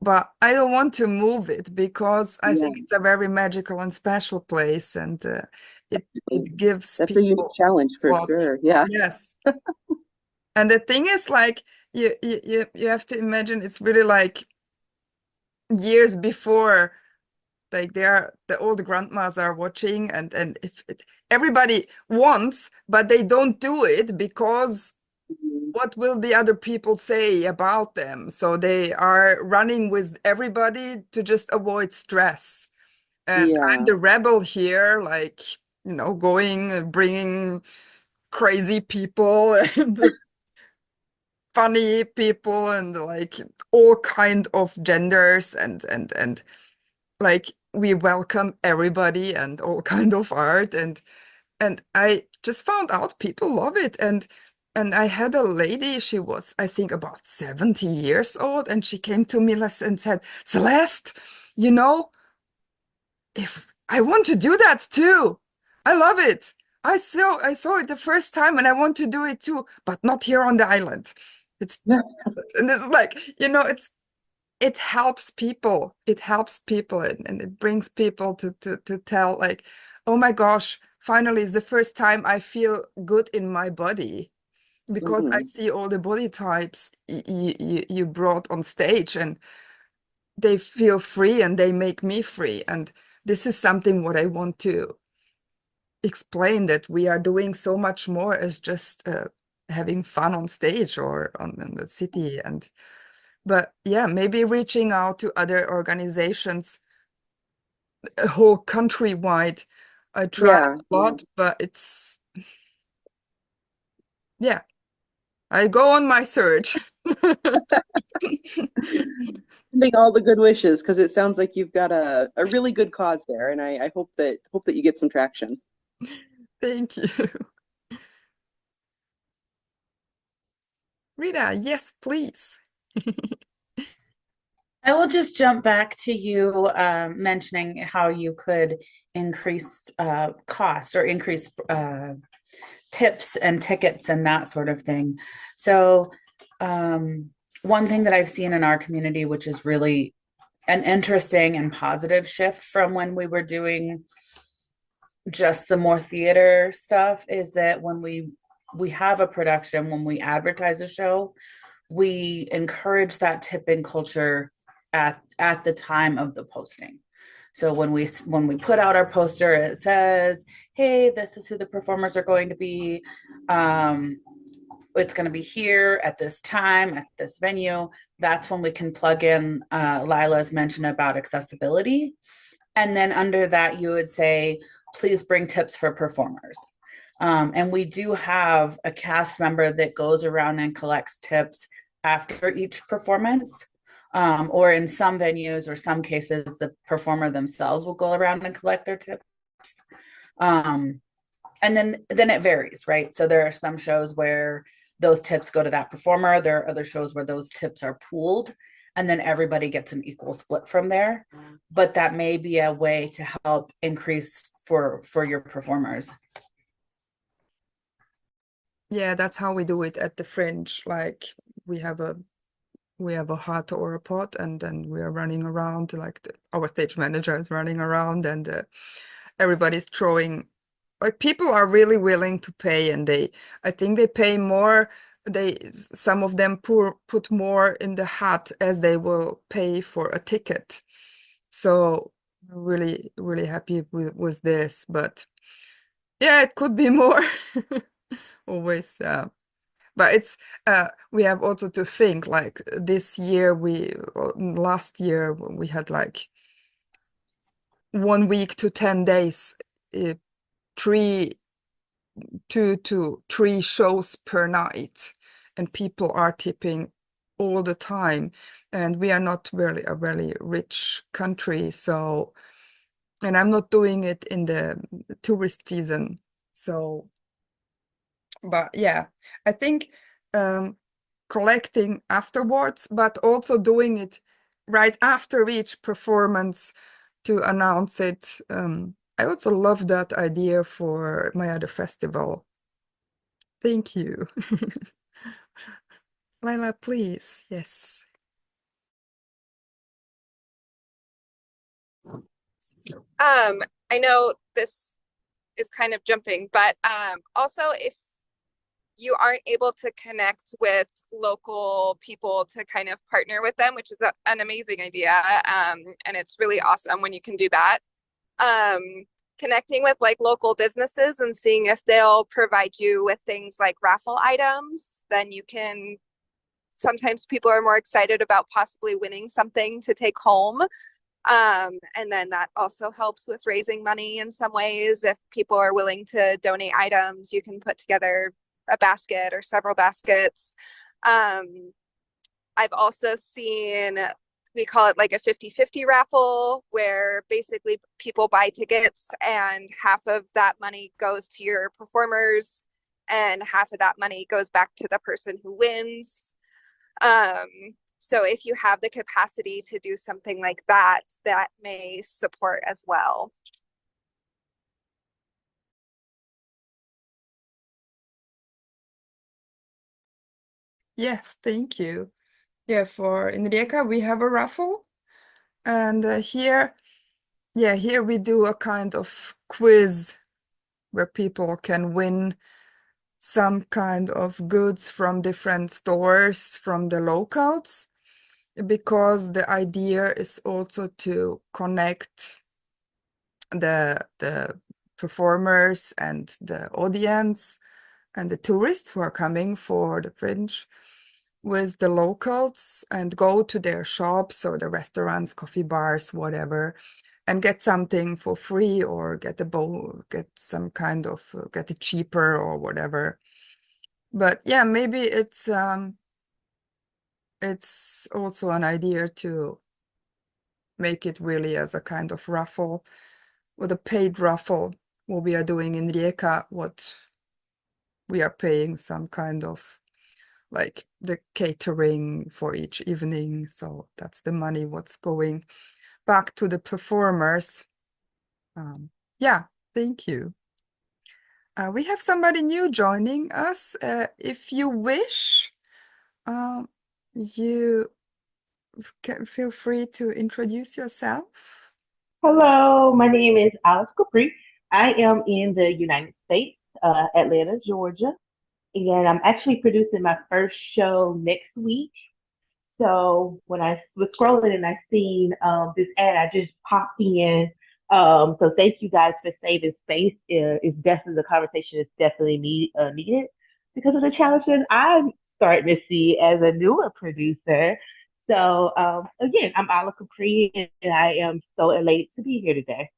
but I don't want to move it, because I think it's a very magical and special place, and it gives That's people a huge challenge for sure. Yeah. Yes. And the thing is, like, you have to imagine, it's really like years before, like the old grandmas are watching, and if everybody wants, but they don't do it because what will the other people say about them? So they are running with everybody to just avoid stress. And I'm Yeah. the rebel here, like, going and bringing crazy people and funny people and like all kind of genders and like we welcome everybody and all kind of art and I just found out people love it and I had a lady, she was I think about 70 years old, and she came to me and said, Celeste, you know, if I want to do that too. I love it. I saw it the first time and I want to do it too, but not here on the island. It's and it's like, it helps people. It helps people and it brings people to tell like, oh my gosh, finally it's the first time I feel good in my body because I see all the body types you brought on stage and they feel free and they make me free. And this is something what I want to explain, that we are doing so much more as just having fun on stage or in the city. But yeah, maybe reaching out to other organizations, a whole countrywide. I try a lot, but it's, yeah, I go on my search. Sending all the good wishes, because it sounds like you've got a really good cause there, and I hope that you get some traction. Thank you. Rita, yes, please. I will just jump back to you mentioning how you could increase cost or increase tips and tickets and that sort of thing. So one thing that I've seen in our community, which is really an interesting and positive shift from when we were doing just the more theater stuff, is that when we have a production, when we advertise a show, we encourage that tipping culture at the time of the posting. So when we put out our poster, it says, hey, this is who the performers are going to be. It's going to be here at this time, at this venue. That's when we can plug in Lila's mention about accessibility. And then under that, you would say, please bring tips for performers. And we do have a cast member that goes around and collects tips after each performance. Or in some venues or some cases, the performer themselves will go around and collect their tips. And then it varies, right? So there are some shows where those tips go to that performer. There are other shows where those tips are pooled and then everybody gets an equal split from there. But that may be a way to help increase for your performers. Yeah, that's how we do it at the Fringe. Like we have a hut or a pot, and then we are running around, like our stage manager is running around, and everybody's throwing. Like people are really willing to pay, and I think they pay more. Some of them put more in the hat as they will pay for a ticket. So really, really happy with this, but yeah, it could be more. Always, but it's we have also to think like this year last year we had like 1 week to 10 days, 2 to 3 shows per night, and people are tipping all the time, and we are not really a really rich country, so, and I'm not doing it in the tourist season, so. But yeah, I think collecting afterwards, but also doing it right after each performance to announce it. I also love that idea for my other festival. Thank you. Lila, please. Yes. I know this is kind of jumping, but also if you aren't able to connect with local people to kind of partner with them, which is an amazing idea. And it's really awesome when you can do that. connecting with like local businesses and seeing if they'll provide you with things like raffle items. Then you can, sometimes people are more excited about possibly winning something to take home. And then that also helps with raising money in some ways. If people are willing to donate items, you can put together a basket or several baskets. I've also seen, we call it like a 50-50 raffle, where basically people buy tickets and half of that money goes to your performers and half of that money goes back to the person who wins. So if you have the capacity to do something like that, that may support as well. Yes, thank you. Yeah, in Rijeka we have a raffle, and here we do a kind of quiz where people can win some kind of goods from different stores from the locals, because the idea is also to connect the performers and the audience and the tourists who are coming for the Fringe with the locals, and go to their shops or the restaurants, coffee bars, whatever, and get something for free, or get some kind of get it cheaper or whatever. But yeah, maybe it's also an idea to make it really as a kind of raffle, with a paid raffle, what we are doing in Rijeka, what we are paying some kind of like the catering for each evening. So that's the money what's going back to the performers. Yeah, thank you. We have somebody new joining us. If you wish, you can feel free to introduce yourself. Hello, my name is Alice Capri. I am in the United States, Atlanta, Georgia, and I'm actually producing my first show next week. So when I was scrolling and I seen this ad, I just popped in. So thank you guys for saving space. It's definitely, the conversation is definitely needed because of the challenges I'm starting to see as a newer producer. So again, I'm Ala Capri, and I am so elated to be here today.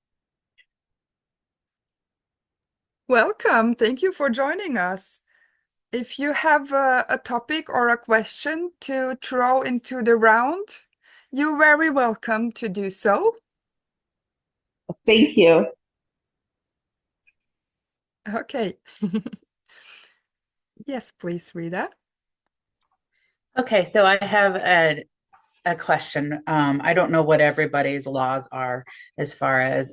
Welcome. Thank you for joining us. If you have a topic or a question to throw into the round, you're very welcome to do so. Thank you. Okay. Yes, please, Rita. Okay, so I have a question. I don't know what everybody's laws are as far as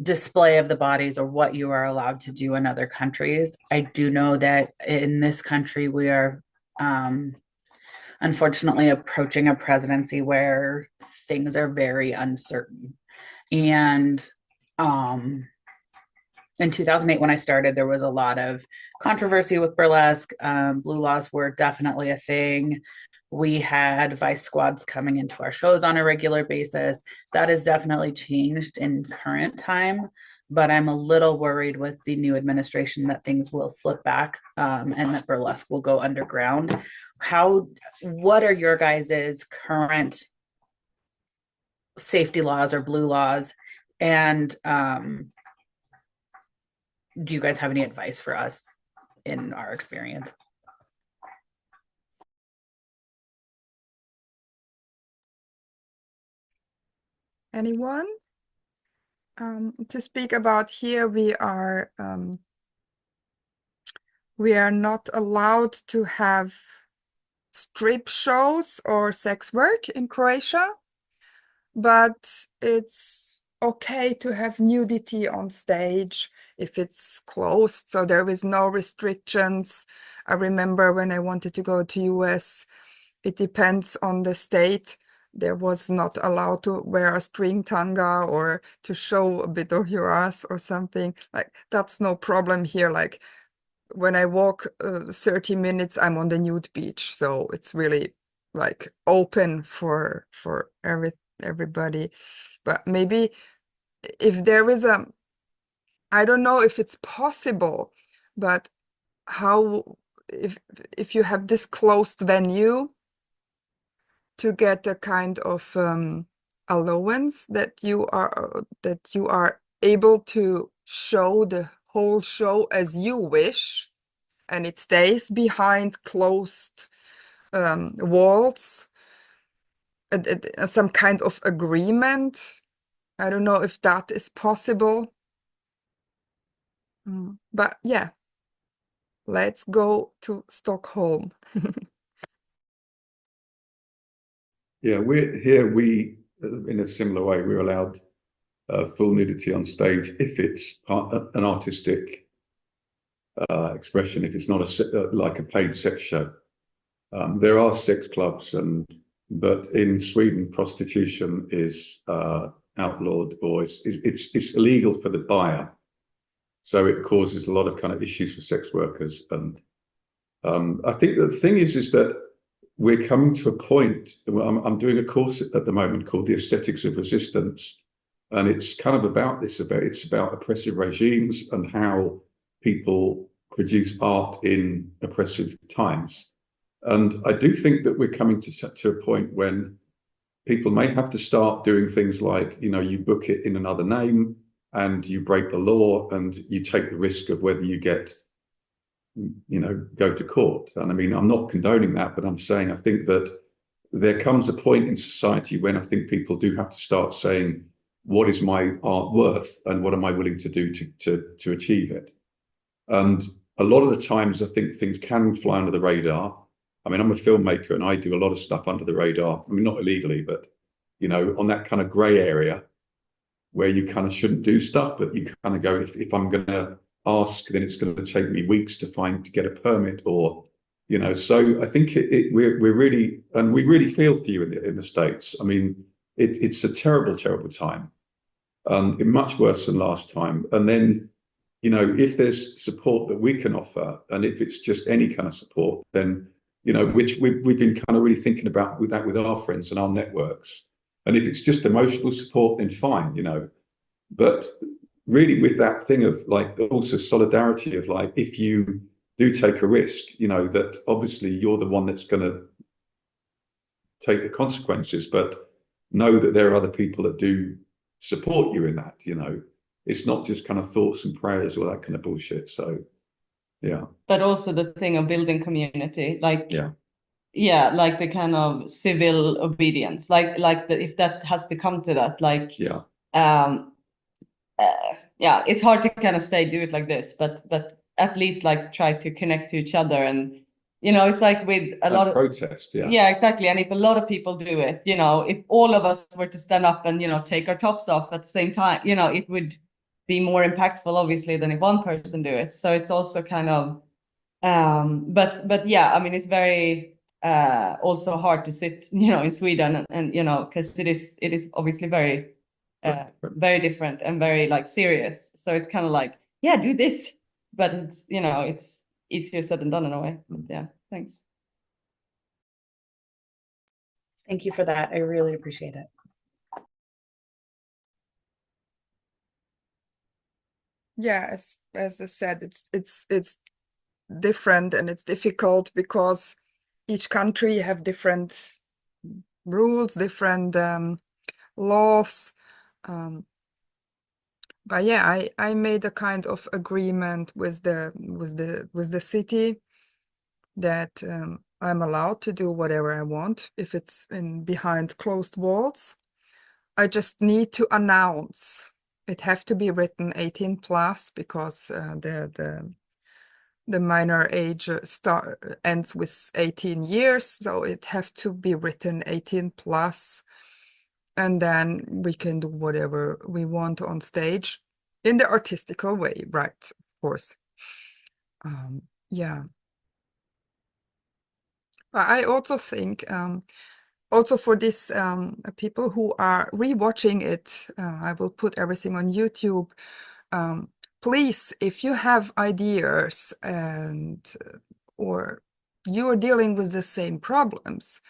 display of the bodies or what you are allowed to do in other countries. I do know that in this country we are unfortunately approaching a presidency where things are very uncertain. And in 2008, when I started, there was a lot of controversy with burlesque. Blue laws were definitely a thing. We had vice squads coming into our shows on a regular basis. That has definitely changed in current time, but I'm a little worried with the new administration that things will slip back and that burlesque will go underground. What are your guys' current safety laws or blue laws? And do you guys have any advice for us in our experience? Anyone? To speak about here, we are not allowed to have strip shows or sex work in Croatia, but it's okay to have nudity on stage if it's closed, so there is no restrictions. I remember when I wanted to go to US, it depends on the state. There was not allowed to wear a string tanga or to show a bit of your ass or something. Like, that's no problem here. Like, when I walk 30 minutes, I'm on the nude beach. So it's really like open for everybody. But maybe if there is a, I don't know if it's possible, but how, if you have this closed venue to get a kind of allowance that you are able to show the whole show as you wish, and it stays behind closed walls, some kind of agreement. I don't know if that is possible. But yeah, let's go to Stockholm. Yeah, we in a similar way, we're allowed full nudity on stage if it's an artistic expression, if it's not like a paid sex show. There are sex clubs, but in Sweden, prostitution is outlawed, or it's illegal for the buyer. So it causes a lot of kind of issues for sex workers. And I think the thing is that we're coming to a point. I'm doing a course at the moment called The Aesthetics of Resistance, and it's kind of about this. It's about oppressive regimes and how people produce art in oppressive times. And I do think that we're coming to a point when people may have to start doing things like, you book it in another name and you break the law and you take the risk of whether you get, go to court. And I mean, I'm not condoning that, but I'm saying I think that there comes a point in society when I think people do have to start saying, what is my art worth and what am I willing to do to achieve it? And a lot of the times I think things can fly under the radar. I mean, I'm a filmmaker and I do a lot of stuff under the radar. I mean, not illegally, but, on that kind of gray area where you kind of shouldn't do stuff, but you kind of go, if I'm going to ask, then it's going to take me weeks to get a permit, or, so I think we're really, and we really feel for you in the States. I mean, it's a terrible, terrible time, much worse than last time. And then, if there's support that we can offer, and if it's just any kind of support, then, which we've been kind of really thinking about with our friends and our networks. And if it's just emotional support, then fine, but really with that thing of like also solidarity of like, if you do take a risk, that obviously you're the one that's going to take the consequences, but know that there are other people that do support you in that, it's not just kind of thoughts and prayers or that kind of bullshit. So yeah. But also the thing of building community, like like the kind of civil obedience, if that has to come to that, it's hard to kind of do it like this, but at least like try to connect to each other. And it's like with a lot of protest. Yeah, exactly. And if a lot of people do it, if all of us were to stand up and take our tops off at the same time, it would be more impactful obviously than if one person do it. So it's also kind of but yeah, I mean, it's very also hard to sit in Sweden and because it is obviously very very different and very like serious. So it's kind of like, yeah, do this, but it's it's easier said than done in a way. But yeah, thanks. Thank you for that. I really appreciate it. Yeah, as I said, it's different and it's difficult because each country have different rules, different laws. But yeah, I made a kind of agreement with the city that I'm allowed to do whatever I want if it's behind closed walls. I just need to announce. It have to be written 18 plus because the minor age ends with 18 years, so it have to be written 18 plus, and then we can do whatever we want on stage in the artistical way, right? Of course. Yeah. I also think also for this people who are rewatching it, I will put everything on YouTube. Please, if you have ideas and or you're dealing with the same problems,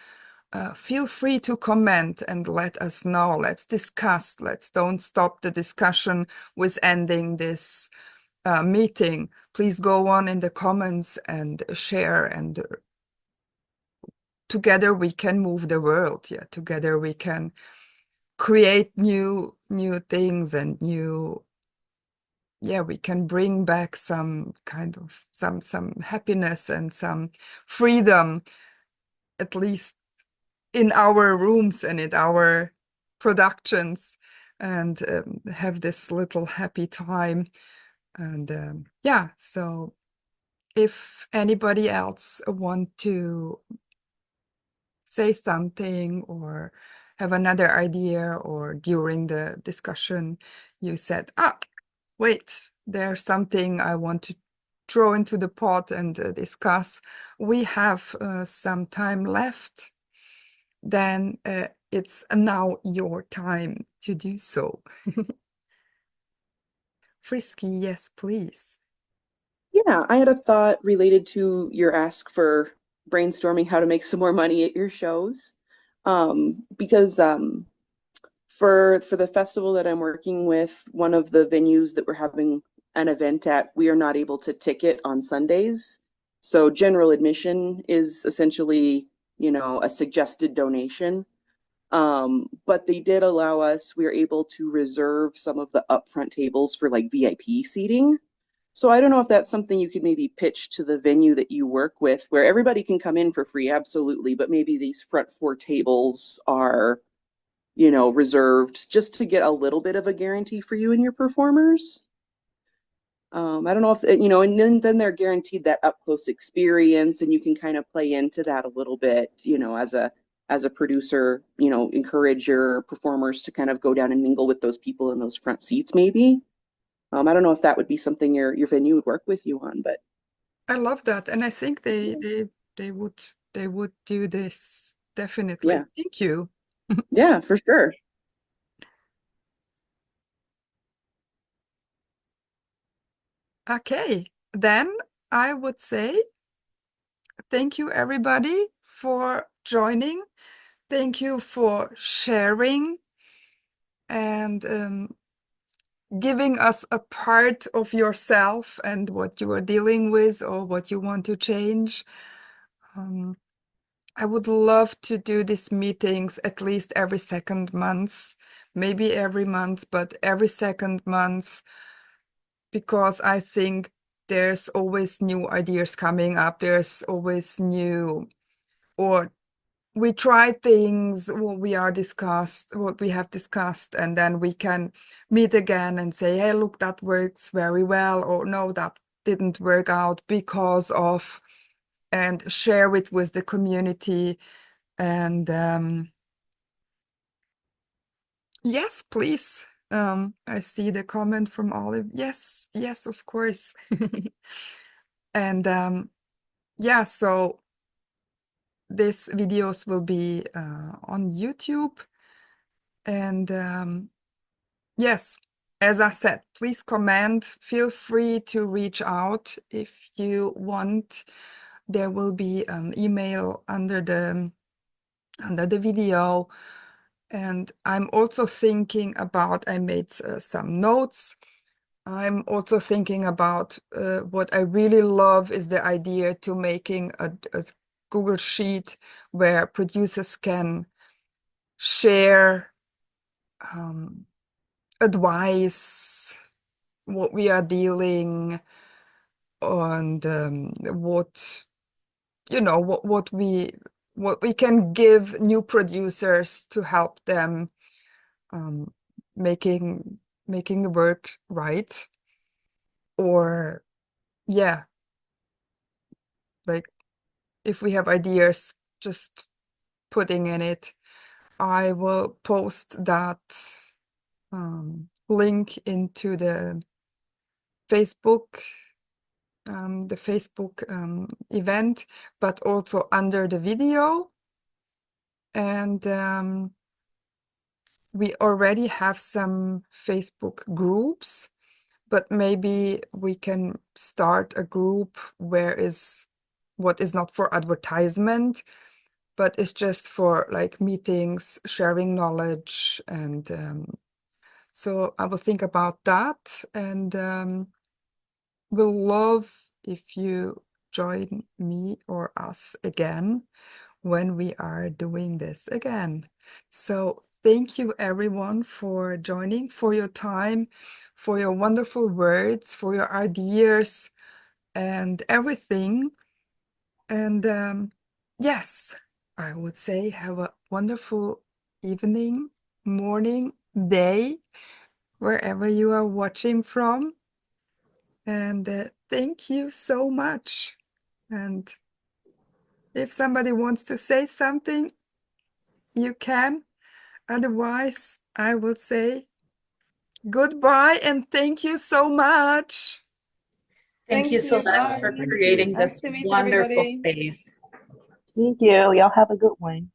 feel free to comment and let us know. Let's discuss. Let's don't stop the discussion with ending this meeting. Please go on in the comments and share, and together we can move the world. Yeah, together we can create new things and we can bring back some kind of some happiness and some freedom, at least in our rooms and in our productions, and have this little happy time. And so if anybody else want to say something or have another idea, or during the discussion you said, wait, there's something I want to throw into the pot and discuss, we have some time left, then it's now your time to do so. Frisky, yes, please. Yeah, I had a thought related to your ask for brainstorming how to make some more money at your shows. Because for the festival that I'm working with, one of the venues that we're having an event at, we are not able to ticket on Sundays. So general admission is essentially, a suggested donation. But they did allow us, we were able to reserve some of the upfront tables for like VIP seating. So I don't know if that's something you could maybe pitch to the venue that you work with, where everybody can come in for free, absolutely, but maybe these front 4 tables are, reserved just to get a little bit of a guarantee for you and your performers. I don't know if, and then they're guaranteed that up close experience, and you can kind of play into that a little bit, as a producer, encourage your performers to kind of go down and mingle with those people in those front seats, maybe. I don't know if that would be something your venue would work with you on, but I love that, and I think they would do this definitely. Yeah. Thank you. Yeah, for sure. Okay, then I would say thank you everybody for joining. Thank you for sharing and giving us a part of yourself and what you are dealing with or what you want to change. I would love to do these meetings at least every second month, maybe every month, but every second month, because I think there's always new ideas coming up. There's always new, or we try things, what we have discussed, and then we can meet again and say, hey, look, that works very well, or no, that didn't work out because of, and share it with the community. And yes, please. I see the comment from Olive. Yes, of course. And so these videos will be on YouTube. And yes, as I said, please comment. Feel free to reach out if you want. There will be an email under the video. And I'm also thinking about, I made some notes. I'm also thinking about what I really love is the idea to making a Google Sheet where producers can share advice, what we are dealing, and what we can give new producers to help them making the work right. Or like if we have ideas, just putting in it. I will post that link into the Facebook event, but also under the video. And we already have some Facebook groups, but maybe we can start a group what is not for advertisement, but it's just for like meetings, sharing knowledge, and so I will think about that, and will love if you join me or us again when we are doing this again. So thank you everyone for joining, for your time, for your wonderful words, for your ideas and everything. And yes, I would say have a wonderful evening, morning, day, wherever you are watching from. And thank you so much. And if somebody wants to say something, you can. Otherwise, I will say goodbye and thank you so much. Thank you, Celeste, Bye. for creating Nice this to meet wonderful everybody. space. Thank you. Y'all have a good one.